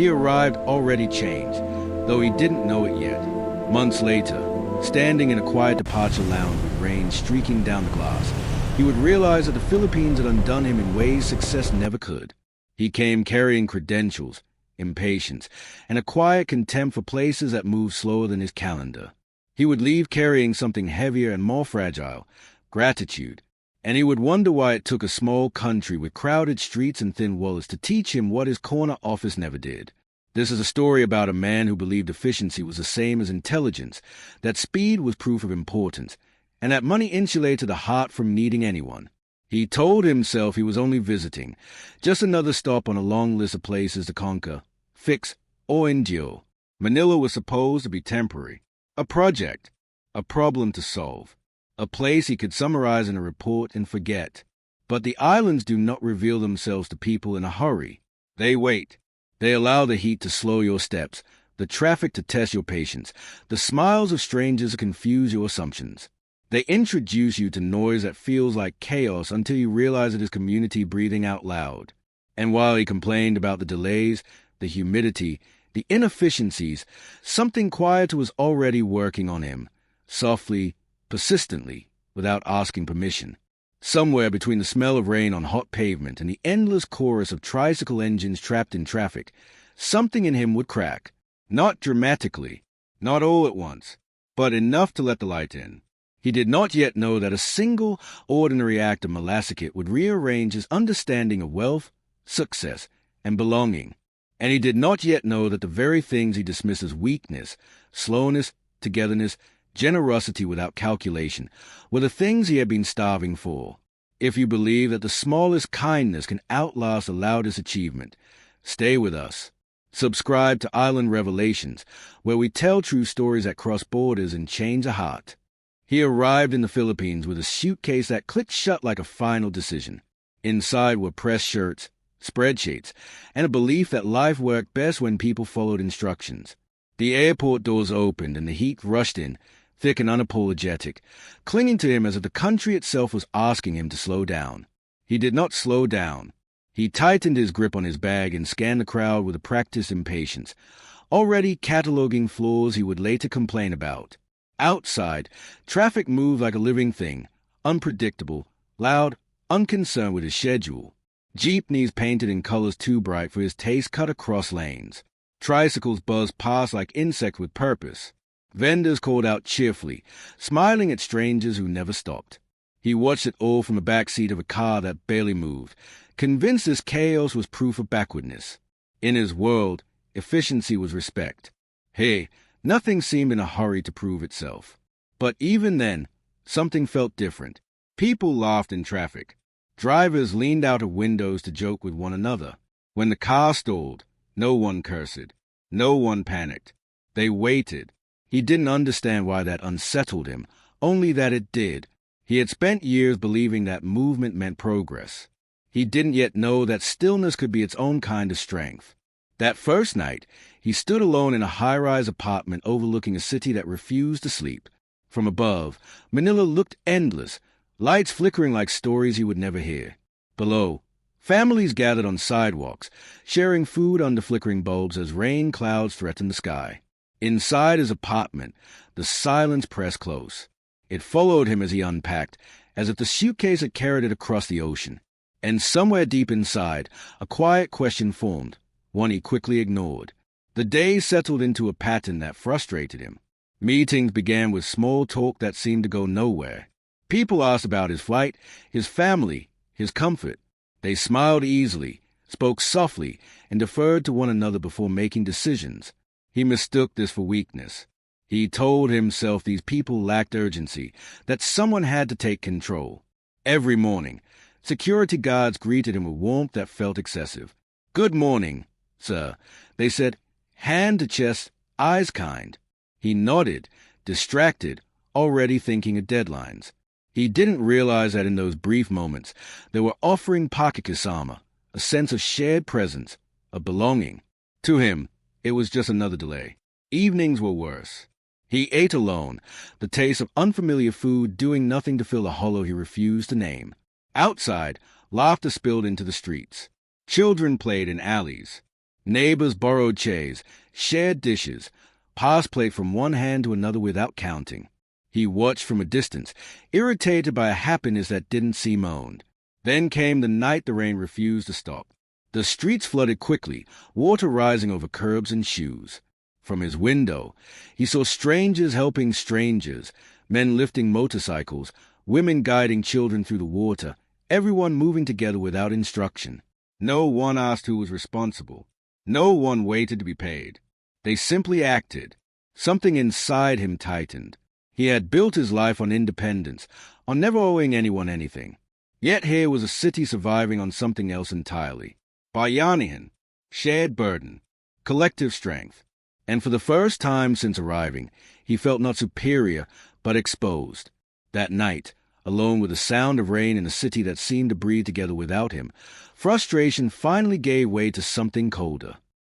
He arrived already changed, though he didn't know it yet. Months later, standing in a quiet departure lounge with rain streaking down the glass, he would realize that the Philippines had undone him in ways success never could. He came carrying credentials, impatience, and a quiet contempt for places that moved slower than his calendar. He would leave carrying something heavier and more fragile, gratitude, and he would wonder why it took a small country with crowded streets and thin wallets to teach him what his corner office never did. This is a story about a man who believed efficiency was the same as intelligence, that speed was proof of importance, and that money insulated the heart from needing anyone. He told himself he was only visiting, just another stop on a long list of places to conquer, fix, or endure. Manila was supposed to be temporary, a project, a problem to solve, a place he could summarize in a report and forget. But the islands do not reveal themselves to people in a hurry. They wait. They allow the heat to slow your steps, the traffic to test your patience, the smiles of strangers to confuse your assumptions. They introduce you to noise that feels like chaos until you realize it is community breathing out loud. And while he complained about the delays, the humidity, the inefficiencies, something quieter was already working on him, softly, persistently, without asking permission. Somewhere between the smell of rain on hot pavement and the endless chorus of tricycle engines trapped in traffic, something in him would crack. Not dramatically, not all at once, but enough to let the light in. He did not yet know that a single, ordinary act of Malasakit would rearrange his understanding of wealth, success, and belonging. And he did not yet know that the very things he dismissed as weakness, slowness, togetherness, generosity without calculation, were the things he had been starving for. If you believe that the smallest kindness can outlast the loudest achievement, stay with us. Subscribe to Island Revelations, where we tell true stories that cross borders and change a heart. He arrived in the Philippines with a suitcase that clicked shut like a final decision. Inside were pressed shirts, spreadsheets, and a belief that life worked best when people followed instructions. The airport doors opened and the heat rushed in, thick and unapologetic, clinging to him as if the country itself was asking him to slow down. He did not slow down. He tightened his grip on his bag and scanned the crowd with a practiced impatience, already cataloging flaws he would later complain about. Outside, traffic moved like a living thing, unpredictable, loud, unconcerned with his schedule. Jeepneys painted in colors too bright for his taste cut across lanes. Tricycles buzzed past like insects with purpose. Vendors called out cheerfully, smiling at strangers who never stopped. He watched it all from the back seat of a car that barely moved, convinced this chaos was proof of backwardness. In his world, efficiency was respect. Hey, nothing seemed in a hurry to prove itself. But even then, something felt different. People laughed in traffic. Drivers leaned out of windows to joke with one another. When the car stalled, no one cursed. No one panicked. They waited. He didn't understand why that unsettled him, only that it did. He had spent years believing that movement meant progress. He didn't yet know that stillness could be its own kind of strength. That first night, he stood alone in a high-rise apartment overlooking a city that refused to sleep. From above, Manila looked endless, lights flickering like stories he would never hear. Below, families gathered on sidewalks, sharing food under flickering bulbs as rain clouds threatened the sky. Inside his apartment, the silence pressed close. It followed him as he unpacked, as if the suitcase had carried it across the ocean. And somewhere deep inside, a quiet question formed, one he quickly ignored. The days settled into a pattern that frustrated him. Meetings began with small talk that seemed to go nowhere. People asked about his flight, his family, his comfort. They smiled easily, spoke softly, and deferred to one another before making decisions. He mistook this for weakness. He told himself these people lacked urgency, that someone had to take control. Every morning, security guards greeted him with warmth that felt excessive. "Good morning, sir," they said, hand to chest, eyes kind. He nodded, distracted, already thinking of deadlines. He didn't realize that in those brief moments, they were offering pakikisama, a sense of shared presence, of belonging. To him, it was just another delay. Evenings were worse. He ate alone, the taste of unfamiliar food doing nothing to fill a hollow he refused to name. Outside, laughter spilled into the streets. Children played in alleys. Neighbors borrowed chairs, shared dishes, passed plate from one hand to another without counting. He watched from a distance, irritated by a happiness that didn't seem owned. Then came the night the rain refused to stop. The streets flooded quickly, water rising over curbs and shoes. From his window, he saw strangers helping strangers, men lifting motorcycles, women guiding children through the water, everyone moving together without instruction. No one asked who was responsible. No one waited to be paid. They simply acted. Something inside him tightened. He had built his life on independence, on never owing anyone anything. Yet here was a city surviving on something else entirely. Bayanihan, shared burden, collective strength. And for the first time since arriving, he felt not superior, but exposed. That night, alone with the sound of rain in a city that seemed to breathe together without him, frustration finally gave way to something colder.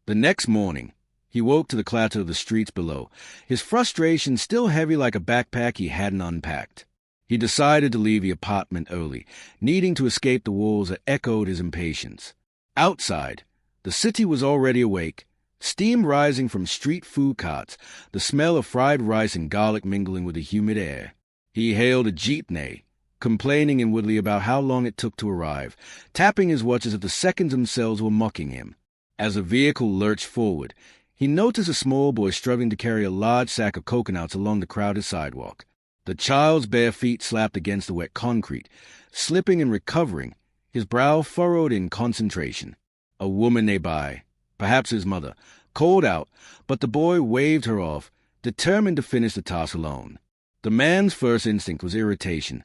The next morning, he woke to the clatter of the streets below, his frustration still heavy like a backpack he hadn't unpacked. He decided to leave the apartment early, needing to escape the walls that echoed his impatience. Outside, the city was already awake, steam rising from street food carts, the smell of fried rice and garlic mingling with the humid air. He hailed a jeepney, complaining inwardly about how long it took to arrive, tapping his watch as if the seconds themselves were mocking him. As the vehicle lurched forward, he noticed a small boy struggling to carry a large sack of coconuts along the crowded sidewalk. The child's bare feet slapped against the wet concrete, slipping and recovering, his brow furrowed in concentration. A woman nearby, perhaps his mother, called out, but the boy waved her off, determined to finish the task alone. The man's first instinct was irritation.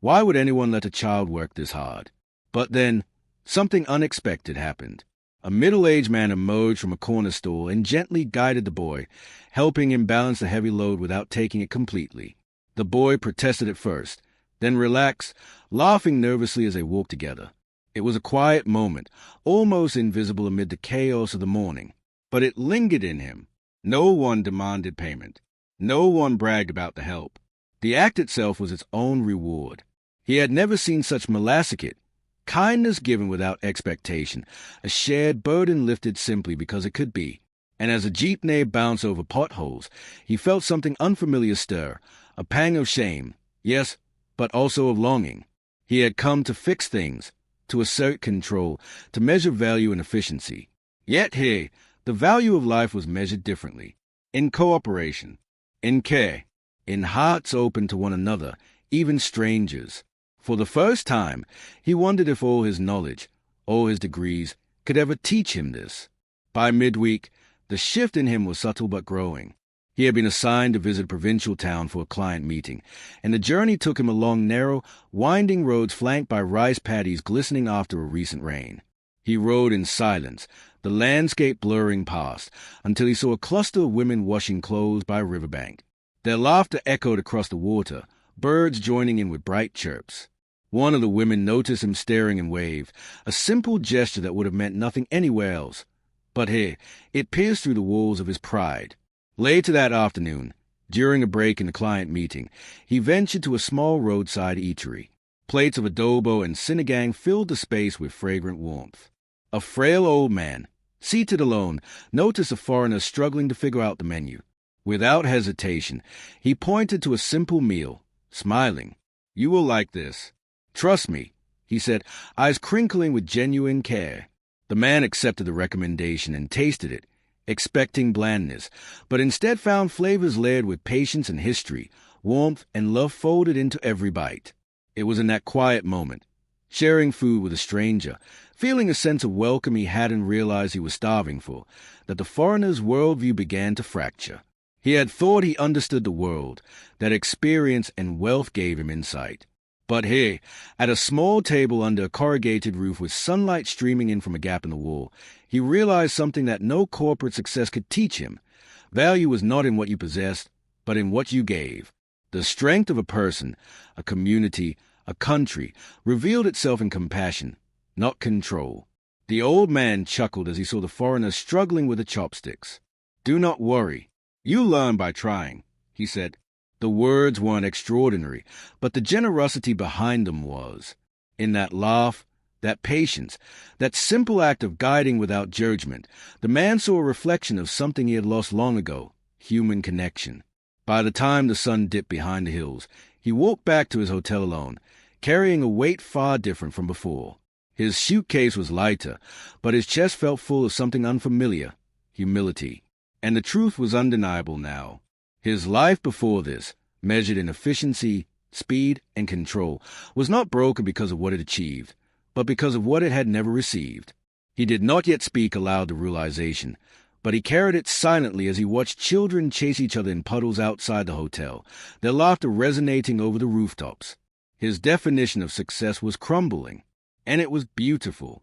Why would anyone let a child work this hard? But then, something unexpected happened. A middle-aged man emerged from a corner store and gently guided the boy, helping him balance the heavy load without taking it completely. The boy protested at first, then relaxed, laughing nervously as they walked together. It was a quiet moment, almost invisible amid the chaos of the morning, but it lingered in him. No one demanded payment. No one bragged about the help. The act itself was its own reward. He had never seen such Malasakit, kindness given without expectation, a shared burden lifted simply because it could be. And as a jeepney bounced over potholes, he felt something unfamiliar stir, a pang of shame, yes, but also of longing. He had come to fix things, to assert control, to measure value and efficiency. Yet here, the value of life was measured differently, in cooperation, in care, in hearts open to one another, even strangers. For the first time, he wondered if all his knowledge, all his degrees, could ever teach him this. By midweek, the shift in him was subtle but growing. He had been assigned to visit a provincial town for a client meeting, and the journey took him along narrow, winding roads flanked by rice paddies glistening after a recent rain. He rode in silence, the landscape blurring past, until he saw a cluster of women washing clothes by a riverbank. Their laughter echoed across the water, birds joining in with bright chirps. One of the women noticed him staring and waved, a simple gesture that would have meant nothing anywhere else. But here, it pierced through the walls of his pride. Later that afternoon, during a break in the client meeting, he ventured to a small roadside eatery. Plates of adobo and sinigang filled the space with fragrant warmth. A frail old man, seated alone, noticed a foreigner struggling to figure out the menu. Without hesitation, he pointed to a simple meal, smiling. "You will like this. Trust me," he said, eyes crinkling with genuine care. The man accepted the recommendation and tasted it, expecting blandness, but instead found flavors layered with patience and history, warmth and love folded into every bite. It was in that quiet moment, sharing food with a stranger, feeling a sense of welcome he hadn't realized he was starving for, that the foreigner's worldview began to fracture. He had thought he understood the world, that experience and wealth gave him insight. But here, at a small table under a corrugated roof with sunlight streaming in from a gap in the wall, he realized something that no corporate success could teach him. Value was not in what you possessed, but in what you gave. The strength of a person, a community, a country, revealed itself in compassion, not control. The old man chuckled as he saw the foreigner struggling with the chopsticks. "Do not worry. You learn by trying," he said. The words weren't extraordinary, but the generosity behind them was. In that laugh, that patience, that simple act of guiding without judgment. The man saw a reflection of something he had lost long ago: human connection. By the time the sun dipped behind the hills, he walked back to his hotel alone, carrying a weight far different from before. His suitcase was lighter, but his chest felt full of something unfamiliar: humility. And the truth was undeniable now. His life before this, measured in efficiency, speed, and control, was not broken because of what it achieved, but because of what it had never received. He did not yet speak aloud the realization, but he carried it silently as he watched children chase each other in puddles outside the hotel, their laughter resonating over the rooftops. His definition of success was crumbling, and it was beautiful.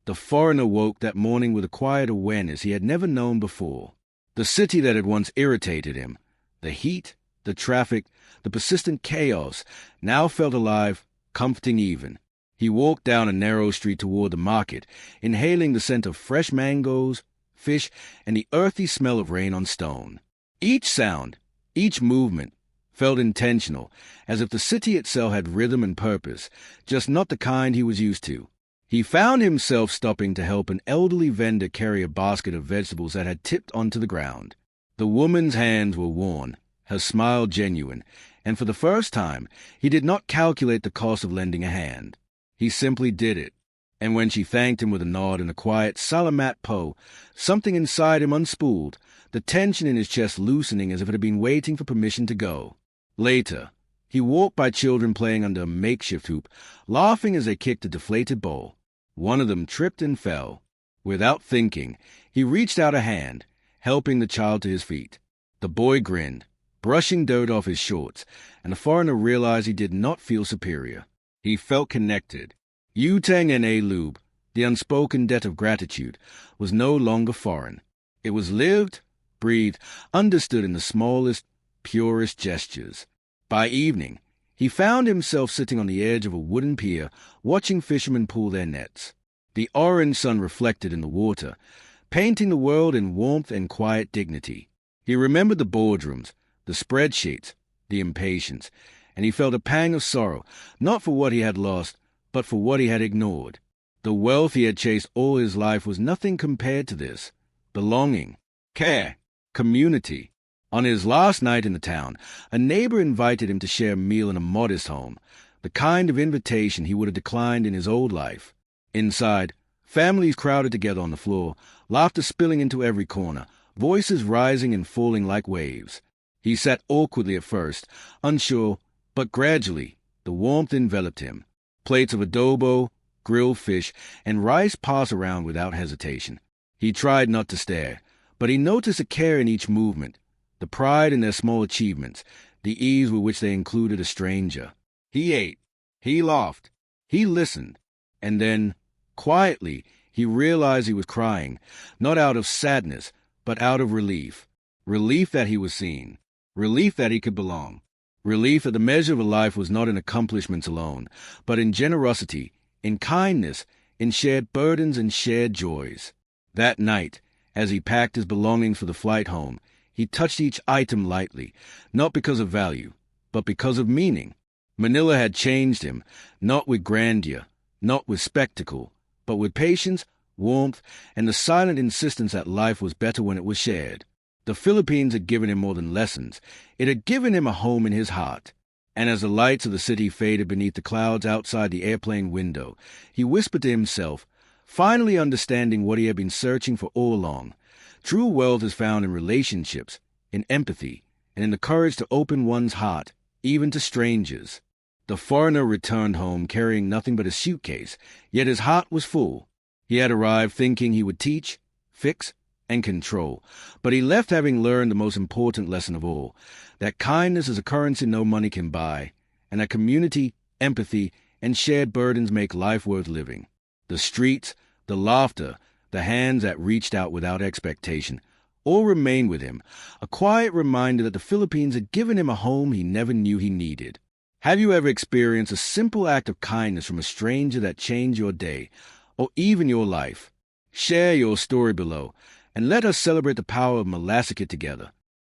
The foreigner woke that morning with a quiet awareness he had never known before. The city that had once irritated him, the heat, the traffic, the persistent chaos, now felt alive, comforting even. He walked down a narrow street toward the market, inhaling the scent of fresh mangoes, fish, and the earthy smell of rain on stone. Each sound, each movement, felt intentional, as if the city itself had rhythm and purpose, just not the kind he was used to. He found himself stopping to help an elderly vendor carry a basket of vegetables that had tipped onto the ground. The woman's hands were worn, her smile genuine, and for the first time, he did not calculate the cost of lending a hand. He simply did it. And when she thanked him with a nod and a quiet "Salamat po," something inside him unspooled, the tension in his chest loosening as if it had been waiting for permission to go. Later, he walked by children playing under a makeshift hoop, laughing as they kicked a deflated ball. One of them tripped and fell. Without thinking, he reached out a hand, helping the child to his feet. The boy grinned, brushing dirt off his shorts, and the foreigner realized he did not feel superior. He felt connected. Utang and Alub, the unspoken debt of gratitude, was no longer foreign. It was lived, breathed, understood in the smallest, purest gestures. By evening, he found himself sitting on the edge of a wooden pier, watching fishermen pull their nets. The orange sun reflected in the water, painting the world in warmth and quiet dignity. He remembered the boardrooms, the spreadsheets, the impatience, and he felt a pang of sorrow, not for what he had lost, but for what he had ignored. The wealth he had chased all his life was nothing compared to this. Belonging, care, community. On his last night in the town, a neighbor invited him to share a meal in a modest home, the kind of invitation he would have declined in his old life. Inside, families crowded together on the floor, laughter spilling into every corner, voices rising and falling like waves. He sat awkwardly at first, unsure, but gradually the warmth enveloped him. Plates of adobo, grilled fish, and rice passed around without hesitation. He tried not to stare, but he noticed a care in each movement, the pride in their small achievements, the ease with which they included a stranger. He ate, he laughed, he listened, and then, quietly, he realized he was crying, not out of sadness, but out of relief. Relief that he was seen, relief that he could belong, relief that the measure of a life was not in accomplishments alone, but in generosity, in kindness, in shared burdens and shared joys. That night, as he packed his belongings for the flight home, he touched each item lightly, not because of value, but because of meaning. Manila had changed him, not with grandeur, not with spectacle, but with patience, warmth, and the silent insistence that life was better when it was shared. The Philippines had given him more than lessons. It had given him a home in his heart. And as the lights of the city faded beneath the clouds outside the airplane window, he whispered to himself, finally understanding what he had been searching for all along. True wealth is found in relationships, in empathy, and in the courage to open one's heart, even to strangers. The foreigner returned home carrying nothing but a suitcase, yet his heart was full. He had arrived thinking he would teach, fix, and control, but he left having learned the most important lesson of all, that kindness is a currency no money can buy, and that community, empathy, and shared burdens make life worth living. The streets, the laughter, the hands that reached out without expectation, all remained with him, a quiet reminder that the Philippines had given him a home he never knew he needed. Have you ever experienced a simple act of kindness from a stranger that changed your day, or even your life? Share your story below, and let us celebrate the power of Malasakit together.